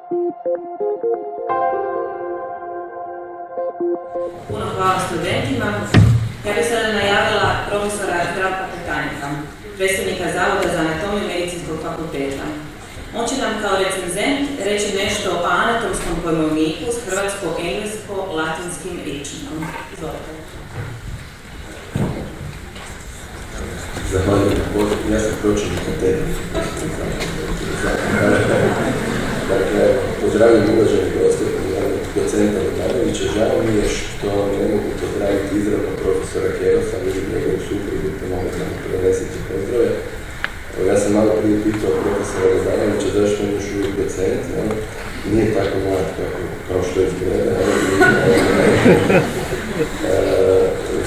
Puno hvala studentima. Ja bih sada najavila profesora Zdravka Pekanika, predsjednika Zavoda za anatomiju Medicinskog fakulteta. On će nam kao recenzent reći nešto o anatomskom pojmovniku s hrvatsko-englesko-latinskim rječnikom. Izvolite. Zahvaljujem. Ja sam pročelnik katedre. Dakle, pozdravljam uvaženi goste, docenta Vodanovića. Žao mi je što ne mogu pozdraviti izravno profesora Kerosa, vidim njegovu suprugu, te mogu da mu prenesiti pozdrave. Ja sam malo prije pitao profesora Vodanovića zašto on još uvijek docent. Nije tako mlad kao što izgleda.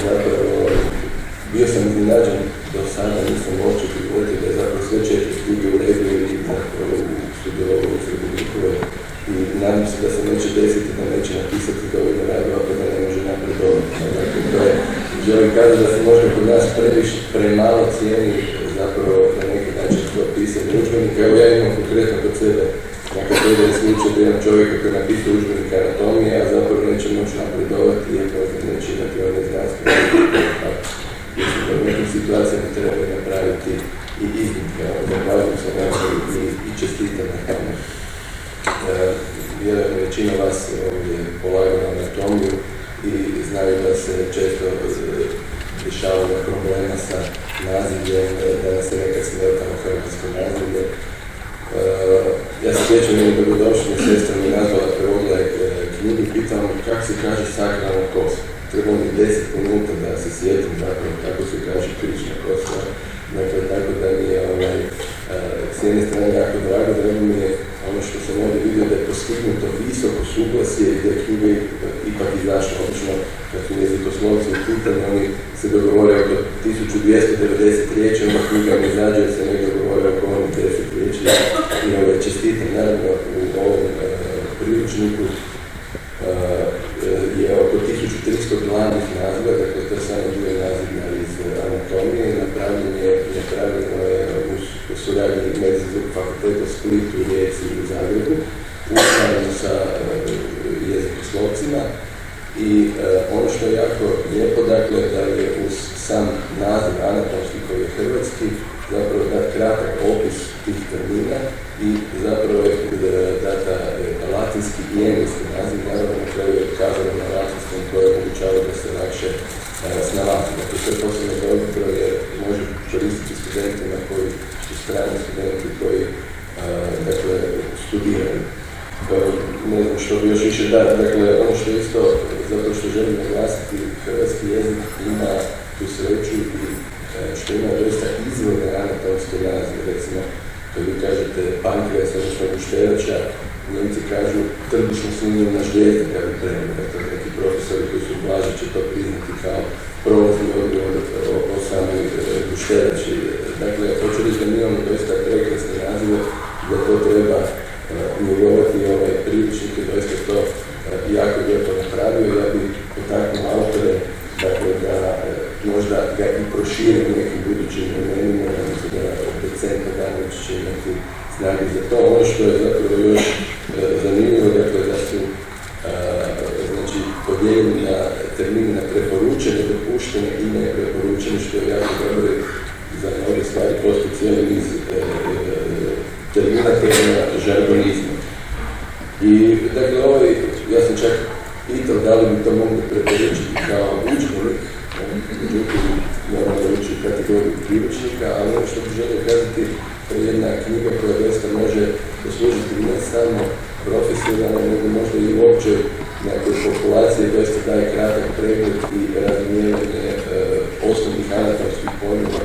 Zapravo, bio sam iznenađen do sada, nisam uopće prigovorio da je zapravo sve 4 studije u redu i zapravo sudjelovao u Srednjikove i nadam se da se neće desiti da neće napisati dovoljno radova pa da ne može napredovati. Dakle, to je, želim kazati da se možda kod nas premalo cijeni zapravo na neki način to pisanje udžbenika. Evo ja imam konkretno kod sebe na katedri slučaj da imam čovjeka koji je napisao udžbenik anatomije, a zapravo neće moći napredovati jer neće imati one znanstvene. Mislim da u nekim situacijama treba napraviti i iznimke, zahvaljujem se i čestitam na tome. Vjerujem većina vas je polagala anatomiju i znaju da se često rješavaju problema sa nazivljem, da nas se nekad smetalo hrvatsko nazivlje. Ja se sjećam jednu dobrodošlju, sestra mi nazvala prevodila knjigu i pitam kako se kaže sakralna kost. Trebalo mi 10 minuta da se sjetim zapravo kako se kaže krična kost. Dakle, tako da mi je s jedne strane jako drago mi je ono što sam ovdje vidio da je postignuto visoko suglasje i da je knjiga ipak izašla. Obično, kad su jezikoslovci u pitanju, oni se dogovore oko 1290 riječi, onda knjiga mi izađe jer se ne dogovore oko onih 10 riječi. I čestitam, naravno, u ovom priručniku je oko 1300 glavnih naziva, dakle to je samo dio nazivlja iz anatomije, napravljeno je u suradnji Medicinskog fakulteta u Splitu, Rijeci i u Zagrebu, ustavljeno sa jezikoslovcima i ono što je jako lijepo, dakle, da je uz sam naziv anatomski koji je hrvatski, zapravo dat kratak opis tih termina i zapravo je data latinski i engleski naziv, naravno na kraju je kazano na latinskom koje omogućava da se lakše snalazi. Dakle, to je posebno dobro jer može koristiti studentima koji su strani studenti koji dakle, studiraju. Ne znam što bi još više dati. Dakle, ono što isto, zato što želim naglasiti, hrvatski jezik ima tu sreću i što ima doista izvorne anatomske nazive. Recimo, kad vi kažete pankreas, odnosno gušterača, Njemci kažu trbušno slinjena žlijezda kad bi prema. Dakle, neki profesori koji su blaži će to priznati kao prolazni odgovor o samoj gušterači. Dakle, hoću reći da mi imamo doista prekrasne nazive, da to treba njegovati priručnik je doista to jako lijepo napravio. Ja bih potaknuo autore dakle, da možda ga i prošire u nekim budućim vremenima, da docent Vodanović će imati snage za to. Ono što je zapravo još zanimljivo, dakle, da su znači, podijeljeni na termine na preporučene, dopuštene i nepreporučene, što je jako dobro za mnoge stvari postoji cijeli niz termina termina žargonizma. I dakle, ja sam čak pitao da li bi to mogli preporučiti kao udžbenik, međutim, moramo ući u kategoriju priručnika, ali ono što bih želio kazati, to je jedna knjiga koja doista može poslužiti ne samo profesionalno, nego možda i uopće nekoj populacije, doista daje kratak pregled i razumijevanje osnovnih anatomskih pojmova